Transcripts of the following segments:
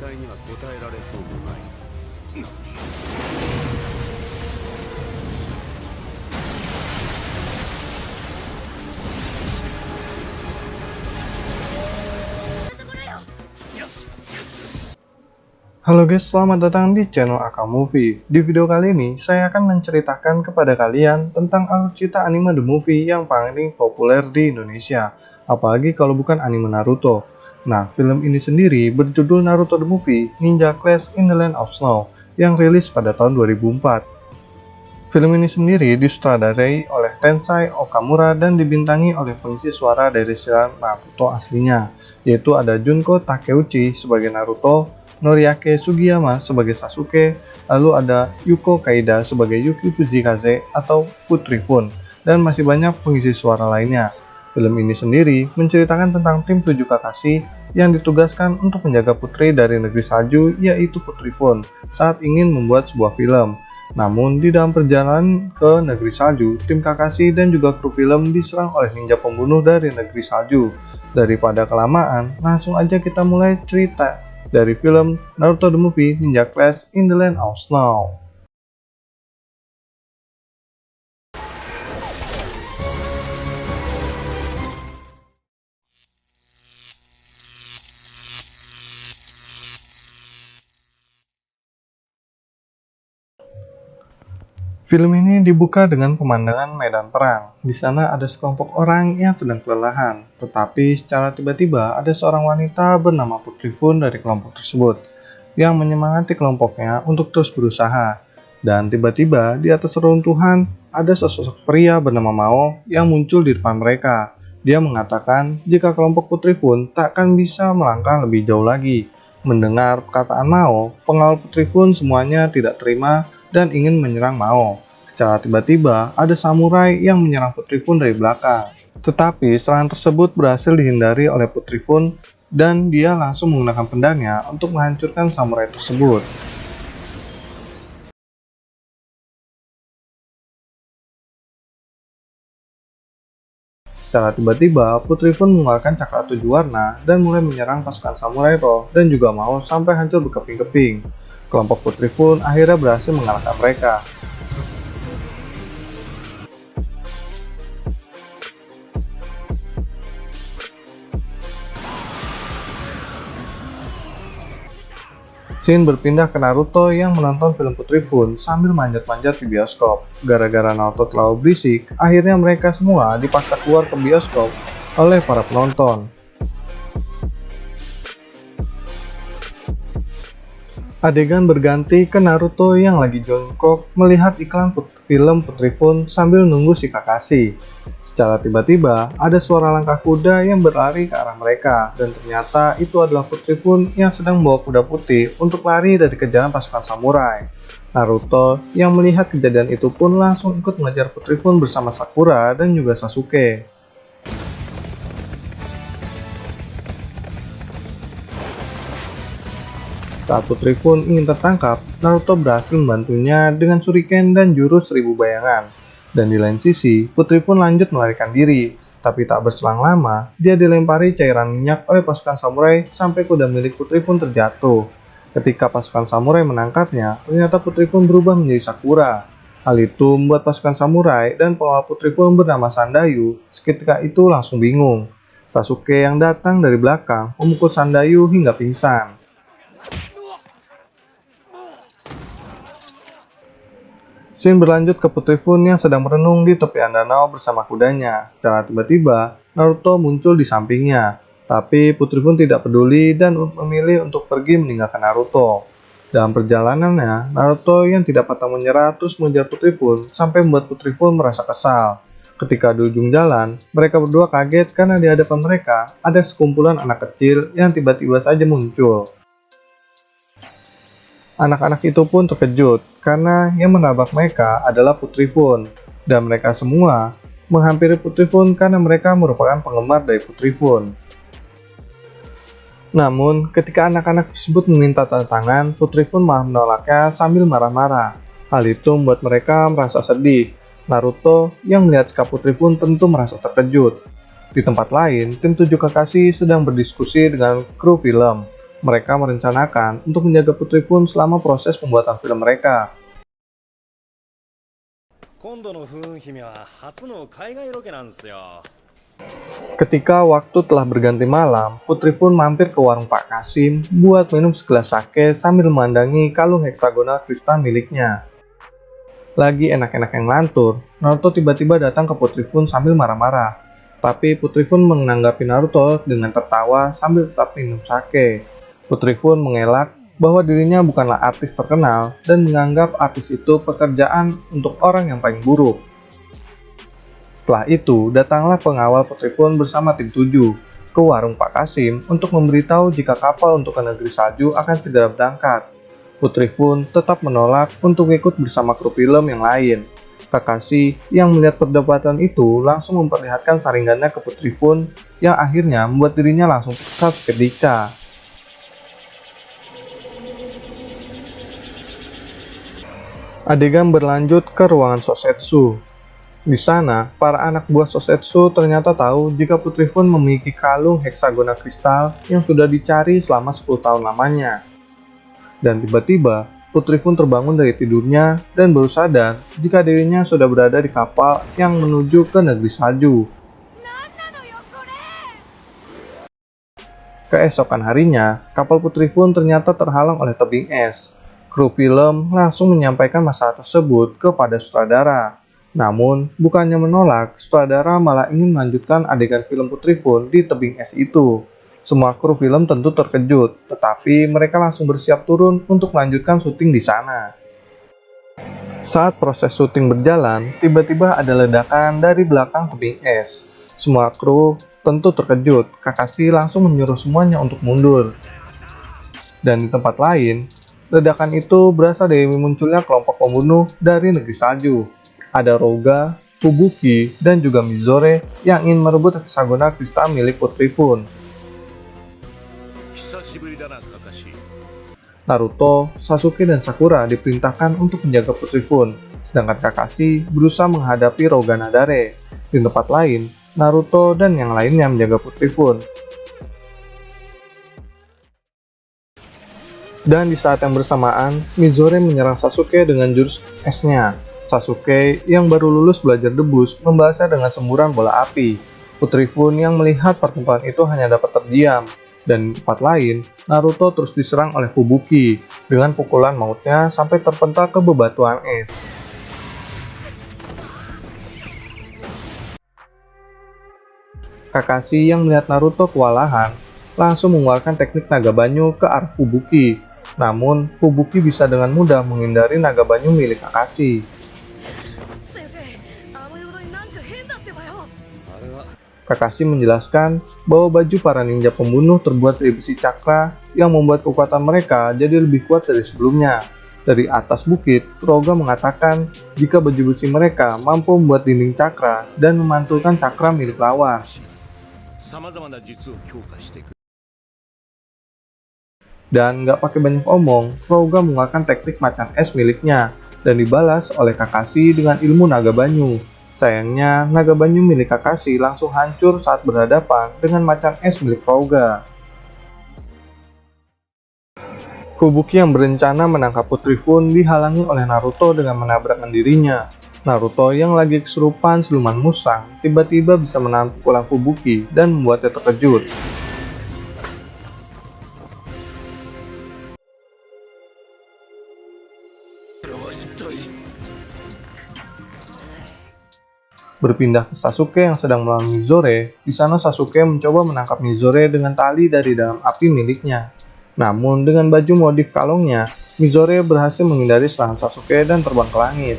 待には応えられそうもない。Halo guys, selamat datang di channel AK Movie. Di video kali ini, saya akan menceritakan kepada kalian tentang alur cerita anime The Movie yang paling populer di Indonesia. Apalagi kalau bukan anime Naruto. Nah, film ini sendiri berjudul Naruto The Movie Ninja Clash in the Land of Snow yang rilis pada tahun 2004. Film ini sendiri disutradarai oleh Tensai Okamura dan dibintangi oleh pengisi suara dari serial Naruto aslinya, yaitu ada Junko Takeuchi sebagai Naruto, Noriake Sugiyama sebagai Sasuke, lalu ada Yuko Kaida sebagai Yuki Fujikaze atau Putri Fun, dan masih banyak pengisi suara lainnya. Film ini sendiri menceritakan tentang tim 7 Kakashi yang ditugaskan untuk menjaga putri dari negeri salju, yaitu Putri Fun, saat ingin membuat sebuah film. Namun di dalam perjalanan ke negeri salju, tim Kakashi dan juga kru film diserang oleh ninja pembunuh dari negeri salju. Daripada kelamaan, langsung aja kita mulai cerita dari film Naruto The Movie Ninja Clash in the Land of Snow. Film ini dibuka dengan pemandangan medan perang. Di sana ada sekelompok orang yang sedang kelelahan, tetapi secara tiba-tiba ada seorang wanita bernama Putri Fun dari kelompok tersebut yang menyemangati kelompoknya untuk terus berusaha. Dan tiba-tiba di atas reruntuhan ada sosok pria bernama Mao yang muncul di depan mereka. Dia mengatakan jika kelompok Putri Fun tak akan bisa melangkah lebih jauh lagi. Mendengar perkataan Mao, pengawal Putri Fun semuanya tidak terima dan ingin menyerang Mao. Secara tiba-tiba, ada samurai yang menyerang Putri Fun dari belakang. Tetapi serangan tersebut berhasil dihindari oleh Putri Fun dan dia langsung menggunakan pedangnya untuk menghancurkan samurai tersebut. Secara tiba-tiba, Putri Fun mengeluarkan cakra 7 warna dan mulai menyerang pasukan samurai Roh dan juga Mao sampai hancur berkeping-keping. Kelompok Putri Fun akhirnya berhasil mengalahkan mereka. Scene berpindah ke Naruto yang menonton film Putri Fun sambil manjat-manjat di bioskop. Gara-gara Naruto terlalu berisik, akhirnya mereka semua dipaksa keluar ke bioskop oleh para penonton. Adegan berganti ke Naruto yang lagi jongkok melihat iklan film Putri Fun sambil nunggu si Kakashi. Secara tiba-tiba, ada suara langkah kuda yang berlari ke arah mereka, dan ternyata itu adalah Putri Fun yang sedang membawa kuda putih untuk lari dari kejaran pasukan samurai. Naruto yang melihat kejadian itu pun langsung ikut mengejar Putri Fun bersama Sakura dan juga Sasuke. Saat Putri Fun ingin tertangkap, Naruto berhasil membantunya dengan shuriken dan jurus 1000 bayangan. Dan di lain sisi, Putri Fun lanjut melarikan diri. Tapi tak berselang lama, dia dilempari cairan minyak oleh pasukan samurai sampai kuda milik Putri Fun terjatuh. Ketika pasukan samurai menangkapnya, ternyata Putri Fun berubah menjadi Sakura. Hal itu membuat pasukan samurai dan pengawal Putri Fun bernama Sandayu seketika itu langsung bingung. Sasuke yang datang dari belakang memukul Sandayu hingga pingsan. Scene berlanjut ke Putri Fun yang sedang merenung di tepian danau bersama kudanya. Secara tiba-tiba, Naruto muncul di sampingnya. Tapi Putri Fun tidak peduli dan memilih untuk pergi meninggalkan Naruto. Dalam perjalanannya, Naruto yang tidak pantang menyerah terus mengejar Putri Fun sampai membuat Putri Fun merasa kesal. Ketika di ujung jalan, mereka berdua kaget karena di hadapan mereka ada sekumpulan anak kecil yang tiba-tiba saja muncul. Anak-anak itu pun terkejut karena yang menabrak mereka adalah Putri Fun, dan mereka semua menghampiri Putri Fun karena mereka merupakan penggemar dari Putri Fun. Namun, ketika anak-anak tersebut meminta tanda tangan, Putri Fun malah menolaknya sambil marah-marah. Hal itu membuat mereka merasa sedih. Naruto yang melihat sikap Putri Fun tentu merasa terkejut. Di tempat lain, tim 7 Kakashi sedang berdiskusi dengan kru film. Mereka merencanakan untuk menjaga Putri Fun selama proses pembuatan film mereka. 今度の風雲姫は初の海外ロケなんですよ。 Ketika waktu telah berganti malam, Putri Fun mampir ke warung Pak Kasim buat minum segelas sake sambil memandangi kalung heksagonal kristal miliknya. Lagi enak-enak yang ngelantur, Naruto tiba-tiba datang ke Putri Fun sambil marah-marah. Tapi Putri Fun menanggapi Naruto dengan tertawa sambil tetap minum sake. Putri Fun mengelak bahwa dirinya bukanlah artis terkenal dan menganggap artis itu pekerjaan untuk orang yang paling buruk. Setelah itu, datanglah pengawal Putri Fun bersama tim 7 ke warung Pak Kasim untuk memberitahu jika kapal untuk ke negeri salju akan segera berangkat. Putri Fun tetap menolak untuk ikut bersama kru film yang lain. Kakashi yang melihat perdebatan itu langsung memperlihatkan saringannya ke Putri Fun yang akhirnya membuat dirinya langsung kesal seketika. Adegan berlanjut ke ruangan Sosetsu. Di sana, para anak buah Sosetsu ternyata tahu jika Putri Fun memiliki kalung heksagonal kristal yang sudah dicari selama 10 tahun lamanya. Dan tiba-tiba, Putri Fun terbangun dari tidurnya dan baru sadar jika dirinya sudah berada di kapal yang menuju ke negeri salju. Keesokan harinya, kapal Putri Fun ternyata terhalang oleh tebing es. Kru film langsung menyampaikan masalah tersebut kepada sutradara. Namun, bukannya menolak, sutradara malah ingin melanjutkan adegan film Putri Fun di tebing es itu. Semua kru film tentu terkejut, tetapi mereka langsung bersiap turun untuk melanjutkan syuting di sana. Saat proses syuting berjalan, tiba-tiba ada ledakan dari belakang tebing es. Semua kru tentu terkejut, Kakashi langsung menyuruh semuanya untuk mundur. Dan di tempat lain, ledakan itu berasal dari munculnya kelompok pembunuh dari negeri salju. Ada Roga, Fubuki, dan juga Mizore yang ingin merebut heksagonal kristal milik Putri Fun. Naruto, Sasuke, dan Sakura diperintahkan untuk menjaga Putri Fun, sedangkan Kakashi berusaha menghadapi Roga Nadare. Di tempat lain, Naruto dan yang lainnya menjaga Putri Fun. Dan di saat yang bersamaan, Mizore menyerang Sasuke dengan jurus esnya. Sasuke yang baru lulus belajar debus membalasnya dengan semburan bola api. Putri Fun yang melihat pertempuran itu hanya dapat terdiam. Dan di tempat lain, Naruto terus diserang oleh Fubuki dengan pukulan mautnya sampai terpental ke bebatuan es. Kakashi yang melihat Naruto kewalahan langsung mengeluarkan teknik naga banyu ke arah Fubuki. Namun, Fubuki bisa dengan mudah menghindari naga banyu milik Kakashi. Kakashi menjelaskan bahwa baju para ninja pembunuh terbuat dari besi cakra yang membuat kekuatan mereka jadi lebih kuat dari sebelumnya. Dari atas bukit, Roga mengatakan jika baju besi mereka mampu membuat dinding cakra dan memantulkan cakra milik lawan. Dan nggak pakai banyak omong, Roga mengeluarkan teknik macan es miliknya dan dibalas oleh Kakashi dengan ilmu naga banyu. Sayangnya, naga banyu milik Kakashi langsung hancur saat berhadapan dengan macan es milik Roga. Fubuki yang berencana menangkap Putri Fun dihalangi oleh Naruto dengan menabrakkan dirinya. Naruto yang lagi kesurupan siluman musang tiba-tiba bisa menahan pukulan Fubuki dan membuatnya terkejut. Berpindah ke Sasuke yang sedang melawan Mizore, di sana Sasuke mencoba menangkap Mizore dengan tali dari dalam api miliknya. Namun dengan baju modif kalungnya, Mizore berhasil menghindari serangan Sasuke dan terbang ke langit.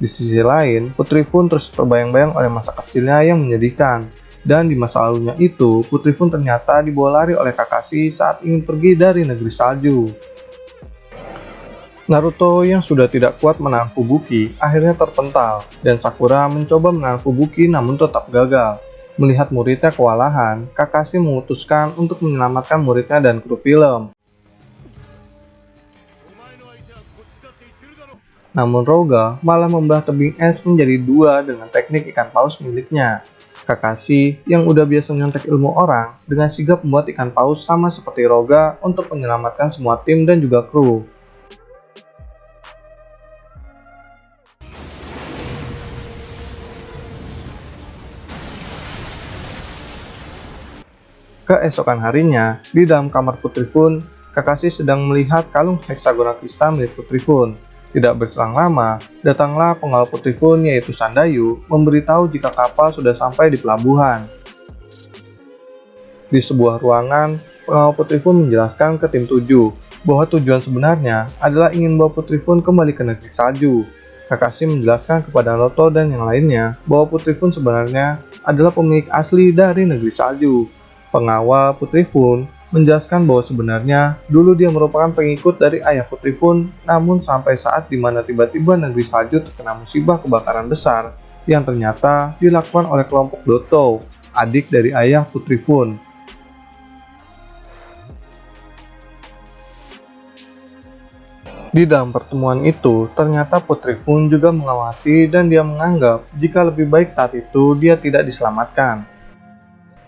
Di sisi lain, Putri Fun terus terbayang-bayang oleh masa kecilnya yang menyedihkan. Dan di masa lalunya itu, Putri Fun ternyata dibawa lari oleh Kakashi saat ingin pergi dari negeri salju. Naruto yang sudah tidak kuat menahan Fubuki akhirnya terpental, dan Sakura mencoba menahan Fubuki namun tetap gagal. Melihat muridnya kewalahan, Kakashi memutuskan untuk menyelamatkan muridnya dan kru film. Namun Rouga malah membelah tebing es menjadi dua dengan teknik ikan paus miliknya. Kakashi yang udah biasa nyontek ilmu orang dengan sigap membuat ikan paus sama seperti Rouga untuk menyelamatkan semua tim dan juga kru. Keesokan harinya, di dalam kamar Putri Fun, Kakashi sedang melihat kalung hexagonal kristal milik Putri Fun. Tidak berselang lama, datanglah pengawal Putri Fun yaitu Sandayu memberitahu jika kapal sudah sampai di pelabuhan. Di sebuah ruangan, pengawal Putri Fun menjelaskan ke tim 7 bahwa tujuan sebenarnya adalah ingin membawa Putri Fun kembali ke negeri salju. Kakashi menjelaskan kepada Naruto dan yang lainnya bahwa Putri Fun sebenarnya adalah pemilik asli dari negeri salju. Pengawal Putri Fun menjelaskan bahwa sebenarnya dulu dia merupakan pengikut dari ayah Putri Fun, namun sampai saat dimana tiba-tiba negeri salju terkena musibah kebakaran besar yang ternyata dilakukan oleh kelompok Doto, adik dari ayah Putri Fun. Di dalam pertemuan itu, ternyata Putri Fun juga mengawasi dan dia menganggap jika lebih baik saat itu dia tidak diselamatkan.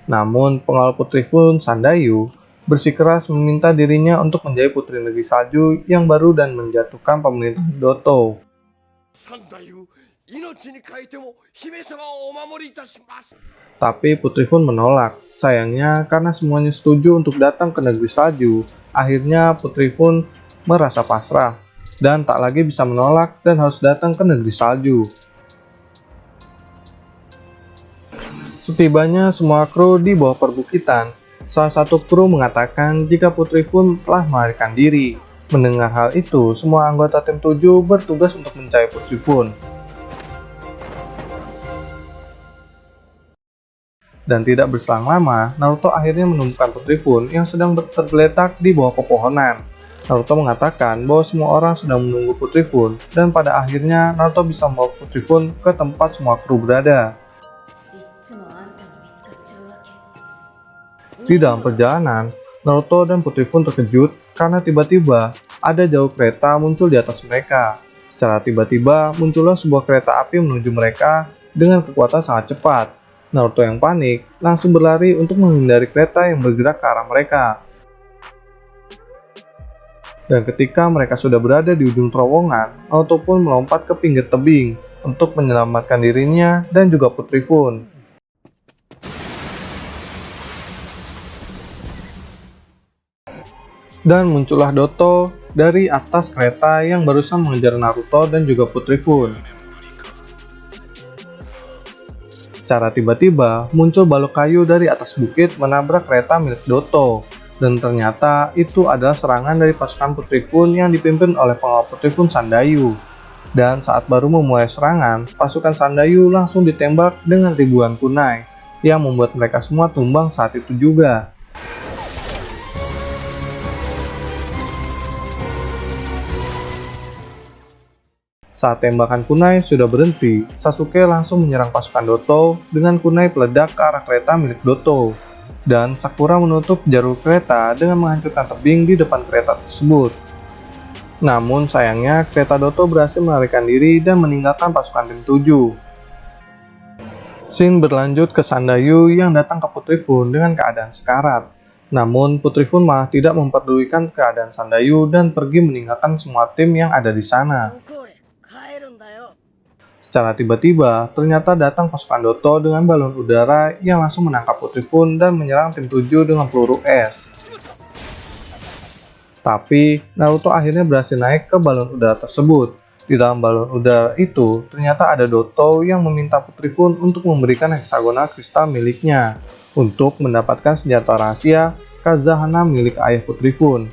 Namun, pengawal Putri Fun, Sandayu, bersikeras meminta dirinya untuk menjadi putri negeri salju yang baru dan menjatuhkan pemerintahan Doto. Tapi Putri Fun menolak. Sayangnya, karena semuanya setuju untuk datang ke negeri salju, akhirnya Putri Fun merasa pasrah dan tak lagi bisa menolak dan harus datang ke negeri salju. Setibanya semua kru di bawah perbukitan, salah satu kru mengatakan jika Putri Fun telah melarikan diri. Mendengar hal itu, semua anggota tim 7 bertugas untuk mencari Putri Fun. Dan tidak berselang lama, Naruto akhirnya menemukan Putri Fun yang sedang tergeletak di bawah pepohonan. Naruto mengatakan bahwa semua orang sedang menunggu Putri Fun, dan pada akhirnya Naruto bisa membawa Putri Fun ke tempat semua kru berada. Di dalam perjalanan, Naruto dan Putri Fun terkejut karena tiba-tiba ada jauh kereta muncul di atas mereka. Secara tiba-tiba muncullah sebuah kereta api menuju mereka dengan kekuatan sangat cepat. Naruto yang panik langsung berlari untuk menghindari kereta yang bergerak ke arah mereka. Dan ketika mereka sudah berada di ujung terowongan, Naruto pun melompat ke pinggir tebing untuk menyelamatkan dirinya dan juga Putri Fun. Dan muncullah Doto dari atas kereta yang barusan mengejar Naruto dan juga Putri Fun. Secara tiba-tiba muncul balok kayu dari atas bukit menabrak kereta milik Doto. Dan ternyata itu adalah serangan dari pasukan Putri Fun yang dipimpin oleh pengawal Putri Fun, Sandayu. Dan saat baru memulai serangan, pasukan Sandayu langsung ditembak dengan ribuan kunai yang membuat mereka semua tumbang saat itu juga. Saat tembakan kunai sudah berhenti, Sasuke langsung menyerang pasukan Doto dengan kunai peledak ke arah kereta milik Doto. Dan Sakura menutup jalur kereta dengan menghancurkan tebing di depan kereta tersebut. Namun sayangnya kereta Doto berhasil melarikan diri dan meninggalkan pasukan tim 7. Scene berlanjut ke Sandayu yang datang ke Putri Fun dengan keadaan sekarat. Namun Putri Fun malah tidak memperdulikan keadaan Sandayu dan pergi meninggalkan semua tim yang ada di sana. Secara tiba-tiba, ternyata datang pasukan Doto dengan balon udara yang langsung menangkap Putri Fun dan menyerang tim 7 dengan peluru es. Tapi, Naruto akhirnya berhasil naik ke balon udara tersebut. Di dalam balon udara itu, ternyata ada Doto yang meminta Putri Fun untuk memberikan hexagonal kristal miliknya untuk mendapatkan senjata rahasia Kazahana milik ayah Putri Fun.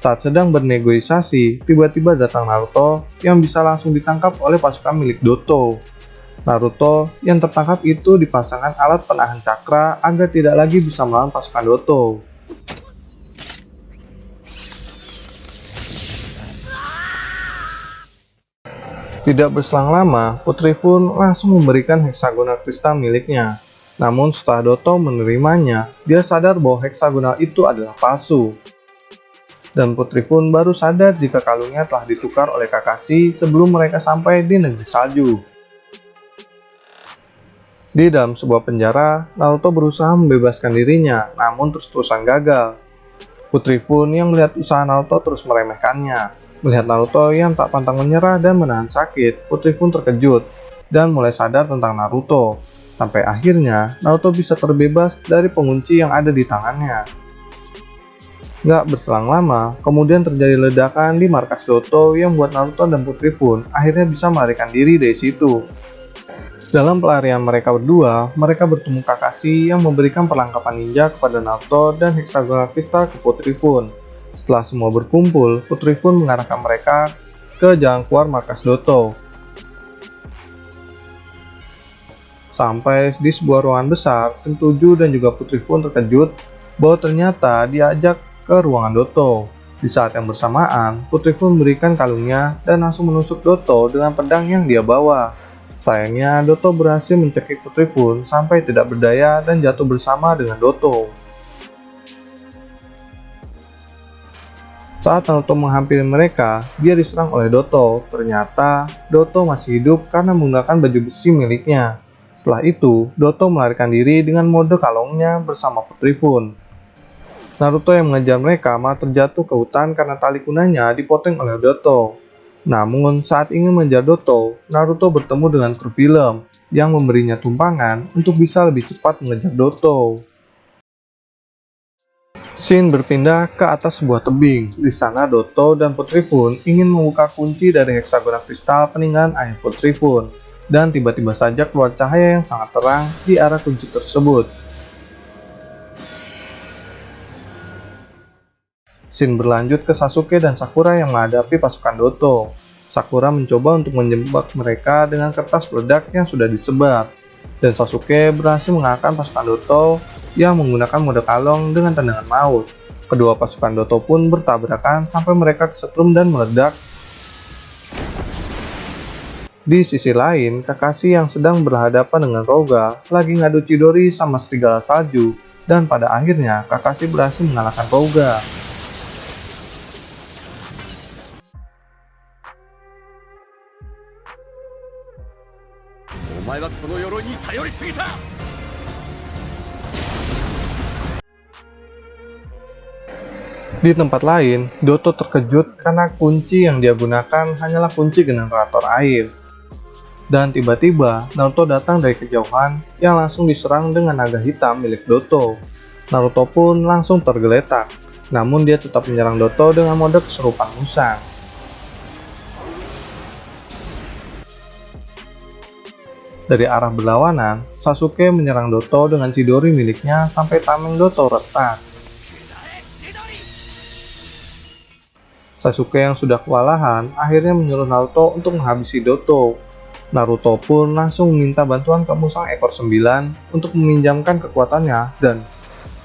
Saat sedang bernegosiasi, tiba-tiba datang Naruto yang bisa langsung ditangkap oleh pasukan milik Doto. Naruto yang tertangkap itu dipasangkan alat penahan cakra agar tidak lagi bisa melawan pasukan Doto. Tidak berselang lama, Putri Fun langsung memberikan hexagonal kristal miliknya. Namun setelah Doto menerimanya, dia sadar bahwa hexagonal itu adalah palsu. dan Putri Fun baru sadar jika kalungnya telah ditukar oleh Kakashi sebelum mereka sampai di negeri salju. Di dalam sebuah penjara, Naruto berusaha membebaskan dirinya, namun terus-terusan gagal. Putri Fun yang melihat usaha Naruto terus meremehkannya. Melihat Naruto yang tak pantang menyerah dan menahan sakit, Putri Fun terkejut dan mulai sadar tentang Naruto. Sampai akhirnya, Naruto bisa terbebas dari pengunci yang ada di tangannya. Gak berselang lama, kemudian terjadi ledakan di markas Doto yang membuat Naruto dan Putri Fun akhirnya bisa melarikan diri dari situ. Dalam pelarian mereka berdua, mereka bertemu Kakashi yang memberikan perlengkapan ninja kepada Naruto dan hexagonal kristal ke Putri Fun. Setelah semua berkumpul, Putri Fun mengarahkan mereka ke jalan keluar markas Doto. Sampai di sebuah ruangan besar, Kim Tuju dan juga Putri Fun terkejut bahwa ternyata diajak ke ruangan Doto. Di saat yang bersamaan, Putri Fun memberikan kalungnya dan langsung menusuk Doto dengan pedang yang dia bawa. Sayangnya, Doto berhasil mencekik Putri Fun sampai tidak berdaya dan jatuh bersama dengan Doto. Saat Naruto menghampiri mereka, dia diserang oleh Doto. Ternyata, Doto masih hidup karena menggunakan baju besi miliknya. Setelah itu, Doto melarikan diri dengan mode kalungnya bersama Putri Fun. Naruto yang mengejar mereka malah terjatuh ke hutan karena tali kunanya dipotong oleh Doto. Namun, saat ingin mengejar Doto, Naruto bertemu dengan kru film yang memberinya tumpangan untuk bisa lebih cepat mengejar Doto. Scene berpindah ke atas sebuah tebing. Di sana Doto dan Putri Fun ingin membuka kunci dari hexagonal kristal peninggalan ayah Putri Fun, dan tiba-tiba saja keluar cahaya yang sangat terang di arah kunci tersebut. Scene berlanjut ke Sasuke dan Sakura yang menghadapi pasukan Doto. Sakura mencoba untuk menjebak mereka dengan kertas peledak yang sudah disebar, dan Sasuke berhasil mengalahkan pasukan Doto yang menggunakan mode kalong dengan tendangan maut. Kedua pasukan Doto pun bertabrakan sampai mereka kesetrum dan meledak. Di sisi lain, Kakashi yang sedang berhadapan dengan Roga lagi ngadu Chidori sama serigala salju, dan pada akhirnya Kakashi berhasil mengalahkan Roga. Di tempat lain, Doto terkejut karena kunci yang dia gunakan hanyalah kunci generator air. Dan tiba-tiba, Naruto datang dari kejauhan yang langsung diserang dengan naga hitam milik Doto. Naruto pun langsung tergeletak, namun dia tetap menyerang Doto dengan mode kesurupan musang. Dari arah berlawanan, Sasuke menyerang Doto dengan Chidori miliknya sampai tameng Doto retak. Sasuke yang sudah kewalahan akhirnya menyuruh Naruto untuk menghabisi Doto. Naruto pun langsung meminta bantuan ke musang ekor 9 untuk meminjamkan kekuatannya dan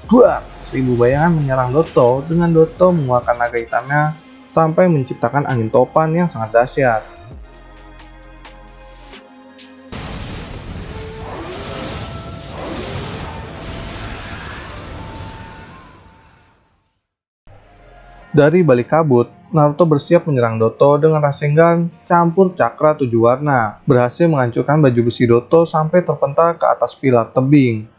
buat 1000 bayangan menyerang Doto dengan Doto mengeluarkan naga hitamnya sampai menciptakan angin topan yang sangat dahsyat. Dari balik kabut, Naruto bersiap menyerang Doto dengan Rasengan campur cakra 7 warna, berhasil menghancurkan baju besi Doto sampai terpental ke atas pilar tebing.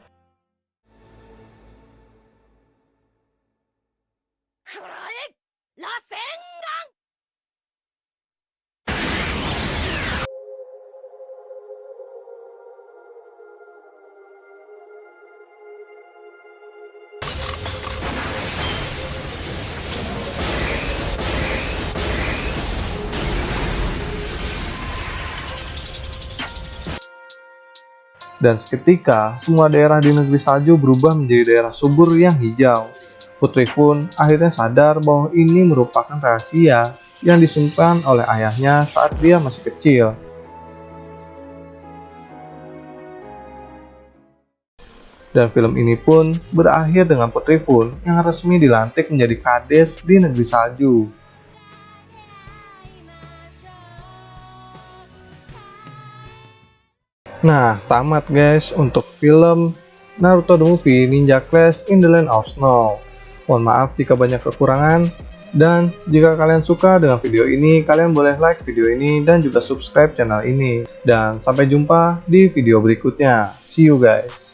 Dan seketika, semua daerah di negeri salju berubah menjadi daerah subur yang hijau. Putri Fun akhirnya sadar bahwa ini merupakan rahasia yang disimpan oleh ayahnya saat dia masih kecil. Dan film ini pun berakhir dengan Putri Fun yang resmi dilantik menjadi kades di negeri salju. Nah, tamat guys untuk film Naruto The Movie Ninja Clash in the Land of Snow. Mohon maaf jika banyak kekurangan. Dan jika kalian suka dengan video ini, kalian boleh like video ini dan juga subscribe channel ini. Dan sampai jumpa di video berikutnya. See you guys.